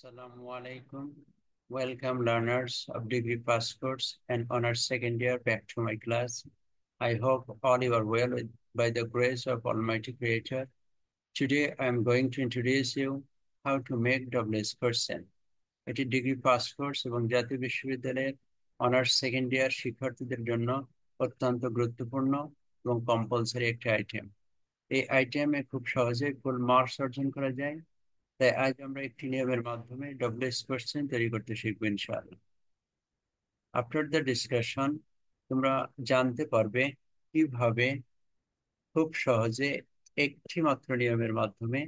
Assalamu alaikum. Welcome, learners of degree pass course and honors second year back to my class. I hope all you are well by the grace of Almighty Creator. Today I am going to introduce you how to make WS question. এটি degree pass course এবং জাতীয় বিশ্ববিদ্যালয়ের honours second year শিক্ষার্থীদের জন্য অত্যন্ত গুরুত্বপূর্ণ এবং compulsory একটি আইটেম। এই আইটেমে খুব সহজেই ফুল মার্কস অর্জন করা যায়। তাই আজ আমরা একটি নিয়মের মাধ্যমে ডব্লিউএস কোশ্চেন তৈরি করতে শিখবো ইনশাআল্লাহ। আফটার দ্য ডিসকাশন তোমরা জানতে পারবে কিভাবে খুব সহজে একটি মাত্র নিয়মের মাধ্যমে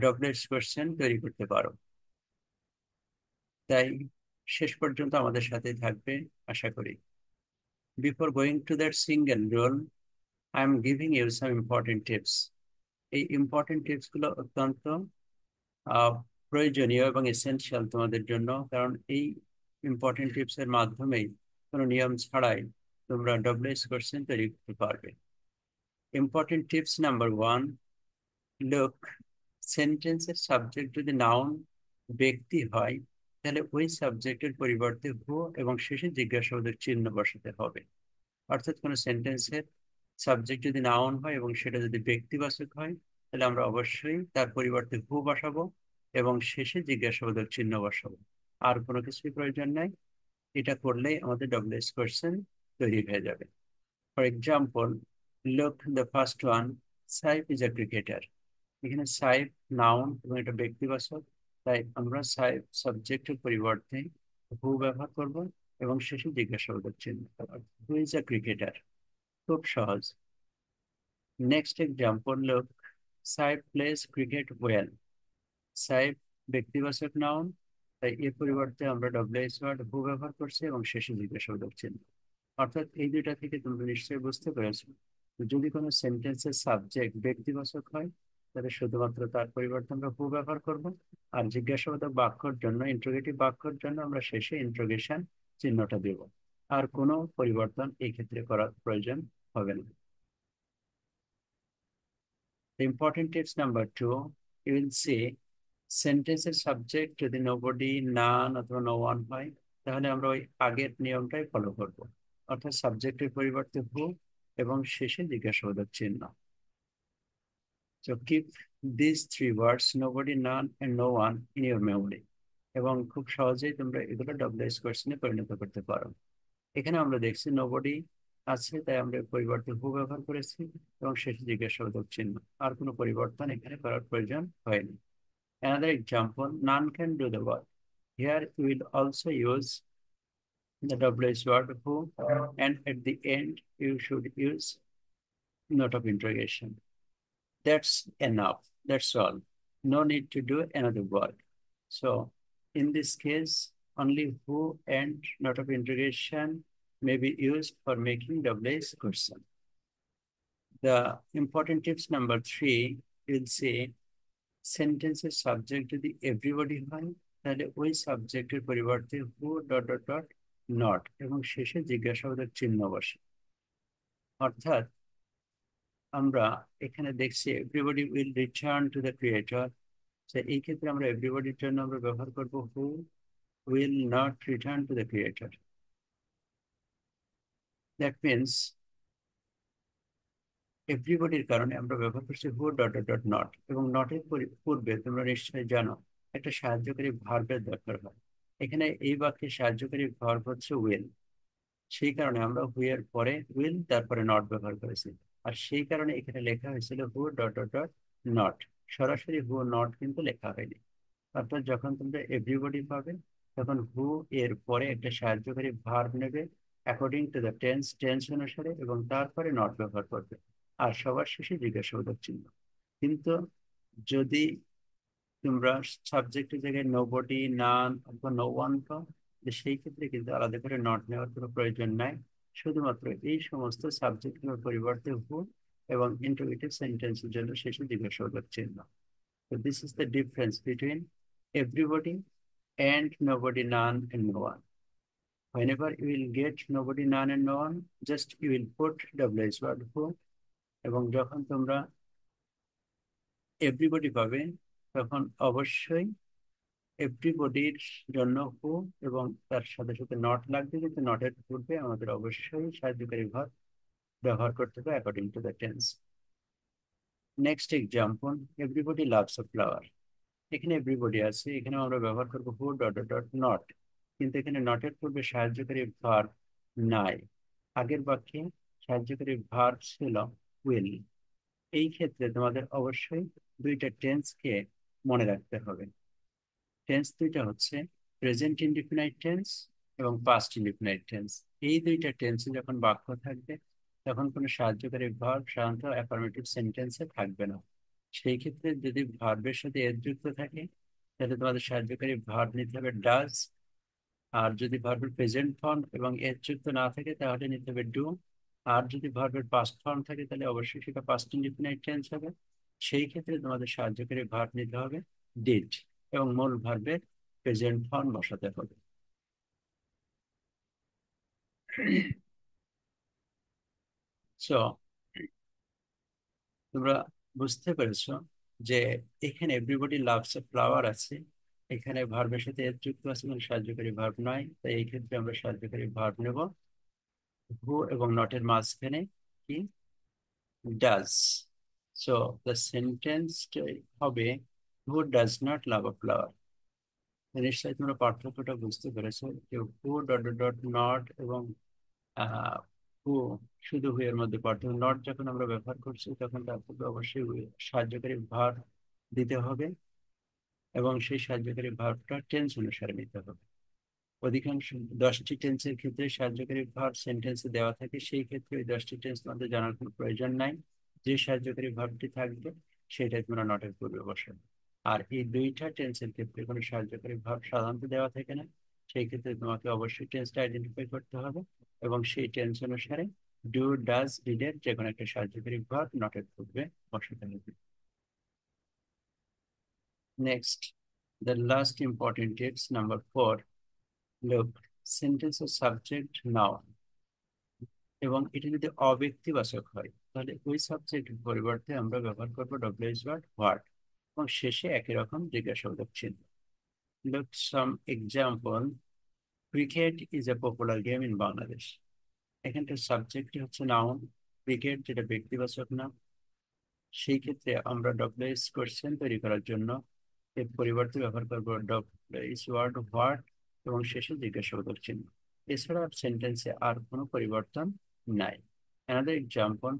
ডব্লিউএস কোশ্চেন তৈরি করতে পারো। তাই শেষ পর্যন্ত আমাদের সাথে থাকবে আশা করি। Before going to that single rule, I am giving you some important tips. এই ইম্পর্টেন্ট টিপস গুলো অত্যন্ত প্রয়োজনীয় এবং এসেনশিয়াল তোমাদের জন্য, কারণ এই ইম্পর্টেন্ট টিপস এর মাধ্যমেই কোনো নিয়ম ছাড়াই তোমরা ডব্লিউএস কোশ্চেন তৈরি করতে পারবে। ইম্পর্টেন্ট টিপস নাম্বার 1, লুক, সেন্টেন্সের সাবজেক্ট যদি নাউন ব্যক্তি হয় তাহলে ওই সাবজেক্টের পরিবর্তে হু এবং শেষে জিজ্ঞাসাবাদের চিহ্ন বসাতে হবে। অর্থাৎ কোনো সেন্টেন্সের সাবজেক্ট যদি নাউন হয় এবং সেটা যদি ব্যক্তিবাচক হয় তাহলে আমরা অবশ্যই তার পরিবর্তে হু বসাবো এবং শেষে জিজ্ঞাসাবাদের চিহ্ন বসাবো। আর কোনো কিছুই প্রয়োজন নাই। এটা করলেই আমাদের ডব্লিউএস কোশ্চেন তৈরি হয়ে যাবে। For example, look the first one, Saif is a cricketer. এখানে সাইফ নাউন এবং এটা ব্যক্তিবাচক, তাই আমরা সাইফ সাবজেক্টের পরিবর্তে হু ব্যবহার করব এবং শেষে জিজ্ঞাসাবাদের চিহ্ন। হু ইজ এ ক্রিকেটার, খুব সহজ। Next example, look, Saif plays cricket well. Saif ব্যক্তিবাচক নাউন, তাই এর পরিবর্তে আমরা ডব্লিউএস ওয়ার্ড হু ব্যবহার করছি এবং শেষে জিজ্ঞাসাবাদের চিহ্ন। অর্থাৎ এই দুইটা থেকে তোমরা নিশ্চয়ই বুঝতে পেরেছো, যদি কোনো সেন্টেন্সের সাবজেক্ট ব্যক্তিবাচক হয় তাহলে শুধুমাত্র তার পরিবর্তে আমরা হু ব্যবহার করব, আর জিজ্ঞাসাবাদক বাক্যর জন্য, ইন্ট্রোগেটিভ বাক্যর জন্য আমরা শেষে ইন্ট্রোগেশন চিহ্নটা দেব। আর কোনো পরিবর্তন এই ক্ষেত্রে করার প্রয়োজন হবে না। Important tips number 2, you will see সেন্টেন্সের সাবজেক্ট যদি নোবডি, নান অথবা নো ওয়ান হয় তাহলে আমরা ওই আগের নিয়মটাই ফলো করব। অর্থাৎ সাবজেক্টের পরিবর্তে হু এবং শেষে জিজ্ঞাসাবাদক চিহ্ন। So keep these three words, nobody, none and no one, in your memory. এবং খুব সহজেই তোমরা এগুলো ডব্লিউএস কোশ্চেনে পরিণত করতে পারো। এখানে আমরা দেখছি নোবডি আছে, তাই আমরা পরিবর্তে হু ব্যবহার করেছি এবং শেষে জিজ্ঞাসাবাদক চিহ্ন। আর কোনো পরিবর্তন এখানে করার প্রয়োজন হয়নি। Another example, none can do the work. Here we will also use the WH word who, and at the end you should use note of interrogation. That's enough. That's all. No need to do another word. So in this case, only who and note of interrogation may be used for making WH question. The important tips number 3, you'll see সেন্টেন্সের subject যদি everybody হয় তাহলে ওই সাবজেক্টের পরিবর্তে who dot dot dot not এবং শেষে জিজ্ঞাসাবাদের চিহ্ন বসে। অর্থাৎ আমরা এখানে দেখছি everybody will return to the creator, এই ক্ষেত্রে আমরা এভরিবডির জন্য আমরা ব্যবহার করব who will not return to the creator. That means এভরিবডির কারণে আমরা ব্যবহার করছি who dot dot dot not, এবং নটের পূর্বে তোমরা নিশ্চয়ই জানো একটা সাহায্যকারী ভার্বের দরকার হয়। এখানে এই বাক্যে সাহায্যকারী ভার্ব হচ্ছে উইল, সেই কারণে আমরা হু এর পরে উইল তারপরে নট ব্যবহার করেছি। আর সেই কারণে এখানে লেখা হয়েছিল হু ডট ডট ডট নট, সরাসরি হু নট কিন্তু লেখা হয়নি। অর্থাৎ যখন তোমরা এভরিবডি পাবে তখন হু এর পরে একটা সাহায্যকারী ভার্ব নেবে according to the tense, tense অনুসারে, এবং তারপরে নট ব্যবহার করবে আর সবার শেষে জিজ্ঞাসাবাদক চিহ্ন। কিন্তু যদি তোমরা সাবজেক্টের জায়গায় নোবডি, নান অথবা নো ওয়ান পাও, সেই ক্ষেত্রে কিন্তু আলাদা করে নট নেওয়ার কোনো প্রয়োজন নাই। শুধুমাত্র এই সমস্ত সাবজেক্টের পরিবর্তে হু এবং ইন্টারোগেটিভ সেন্টেন্সের জন্য শেষে জিজ্ঞাসাবাদক চিহ্ন। So this is the difference between everybody and nobody, none and no one. Whenever you will get nobody, none and no one, just you will put WH word who, এবং যখন তোমরা এভরিবডি পাবে তখন অবশ্যই এভরিবডির জন্য হু এবং তার সাথে সাথে নট লাগবে, কিন্তু নটের পূর্বে আমাদের অবশ্যই সাহায্যকারী ভার্ব ব্যবহার করতে হবে according to the tense. Next example, everybody loves a flower. এখানে এভরিবডি আছে, এখানে আমরা ব্যবহার করবো হু ডট ডট নট, কিন্তু এখানে নটের পূর্বে সাহায্যকারী ভার্ব নাই। আগের বাক্যে সাহায্যকারী ভার্ব ছিল উইল। এই ক্ষেত্রে তোমাদের অবশ্যই দুইটা টেন্সকে মনে রাখতে হবে। টেন্স দুইটা হচ্ছে প্রেজেন্ট ইনডিফিনাইট টেন্স এবং পাস্ট ইনডিফিনাইট টেন্স। এই দুইটা টেন্সে যখন বাক্য থাকবে তখন কোনো সাহায্যকারী ভার্ব সাধারণত অ্যাফার্মেটিভ সেন্টেন্সে থাকবে না। সেই ক্ষেত্রে যদি ভার্বের সাথে এর যুক্ত থাকে তাহলে তোমাদের সাহায্যকারী ভার্ব নিতে হবে ডাজ। আর যদি ভার্বের প্রেজেন্ট ফর্ম এবং এর যুক্ত না থাকে তাহলে নিতে হবে ডু। আর যদি ভার্বের পাস্ট ফর্ম থাকে তাহলে অবশ্যই সেটা পাস্ট ইনডিফিনাইট টেন্স হবে। সেই ক্ষেত্রে তোমাদের সাহায্যকারী ভার্ব নিতে হবে ডিড এবং মূল ভার্বের প্রেজেন্ট ফর্ম বসাতে হবে। সো তোমরা বুঝতে পেরেছো যে এখানে এভরিবডি লাভস এ ফ্লাওয়ার আছে, এখানে ভার্বের সাথে এর যুক্ত আছে মানে সাহায্যকারী ভার্ব নয়, তাই এই ক্ষেত্রে আমরা সাহায্যকারী ভার্ব নেব হু এবং নটের মাঝখানে কি ডাজ। সো দ্য সেন্টেন্স হবে who does not love a flower. নিশ্চয়ই তোমরা পার্থক্যটা বুঝতে পেরেছো যে হু ডট ডট নট এবং হু, শুধু হু এর মধ্যে পার্থক্য। নট যখন আমরা ব্যবহার করছি তখন তার পূর্বে অবশ্যই সাহায্যকারী ভার্ব দিতে হবে এবং সেই সাহায্যকারী ভার্বটা টেন্স অনুসারে নিতে হবে। অধিকাংশ 10টি টেন্সের ক্ষেত্রে সাহায্যকারী ভার্ব সেন্টেন্সে দেওয়া থাকে, সেই ক্ষেত্রে ওই 10টি টেন্স আমাদের জানার কোনো প্রয়োজন নাই। যে সাহায্যকারী ভার্বটি থাকবে সেটাই তোমরা নটের পূর্বে বসাবে। আর এই দুইটা টেন্সের ক্ষেত্রে কোনো সাহায্যকারী ভার্ব সাধারণত দেওয়া থাকে না, সেই ক্ষেত্রে তোমাকে অবশ্যই টেন্সটা আইডেন্টিফাই করতে হবে এবং সেই টেন্স অনুসারে ডু ডাজ ডিডের যে কোনো একটা সাহায্যকারী ভার্ব নটের পূর্বে বসাতে হবে। Next, the last important tips, number 4. Look, sentence of subject noun এবং এটা যদি অব্যক্তিবাচক হয় তাহলে ওই সাবজেক্টের পরিবর্তে আমরা ব্যবহার করবো ডব্লিউএইচ ভার্ব হোয়াট এবং শেষে একই রকম জিজ্ঞাসাবাদক চিহ্ন। Look some example. Cricket is a popular game in Bangladesh. এখানকার সাবজেক্টটি হচ্ছে নাউন, ক্রিকেট যেটা ব্যক্তিবাচক নাম। সেই ক্ষেত্রে আমরা ডব্লিউএইচ কোশ্চেন তৈরি করার জন্য এর পরিবর্তে ব্যবহার করবো ডব্লিউএইচ ওয়ার্ড হোয়াট এবং শেষে জিজ্ঞাসাবাদক চিহ্ন। এছাড়া সেন্টেন্সে আর কোনো পরিবর্তন নাই। Another example,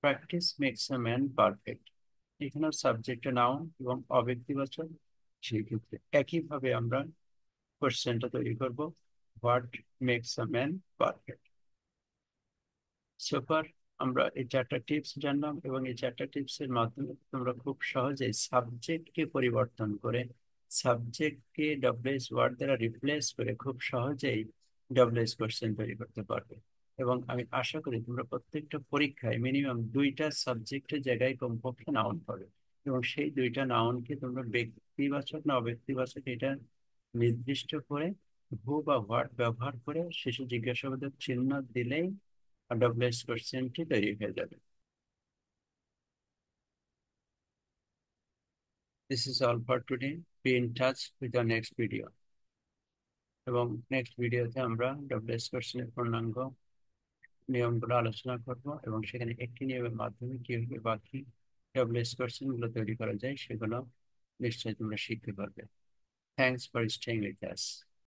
practice makes a man perfect. এখানে সাবজেক্টে নাউন এবং অব্যক্তিবাচক, সেই ক্ষেত্রে একইভাবে আমরা কোশ্চেনটা তৈরি করব, what makes a man perfect. Super, আমরা এই 4টা টিপস জানলাম এবং এই 4টা টিপসের মাধ্যমে তোমরা খুব সহজেই সাবজেক্টকে পরিবর্তন করে, সাবজেক্টকে ডব্লিউএইচ ওয়ার্ড দ্বারা রিপ্লেস করে খুব সহজেই ডব্লিউএইচ কোশ্চেন তৈরি করতে পারবে। এবং আমি আশা করি তোমরা প্রত্যেকটা পরীক্ষায় মিনিমাম 2টা সাবজেক্টের জায়গায় কমপক্ষে নাউন পাবে এবং সেই 2টা নাউনকে তোমরা ব্যক্তিবাচক না অব্যক্তিবাচক এটা নির্দিষ্ট করে হু বা হোয়াট ব্যবহার করে শেষে জিজ্ঞাসাবাদের চিহ্ন দিলেই ডব্লিউএইচ কোশ্চেনটি তৈরি হয়ে যাবে। This is all for today. Be in touch with the next video. এবং নেক্সট ভিডিওতে আমরা ডব্লিউএইচ কোশ্চেনের পূর্ণাঙ্গ নিয়মগুলো আলোচনা করব এবং সেখানে একটি নিয়মের মাধ্যমে কিভাবে বাকি ডব্লিউএইচ কোশ্চেন গুলো তৈরি করা যায় সেগুলো নিশ্চয়ই তোমরা শিখতে পারবে। Thanks for staying with us.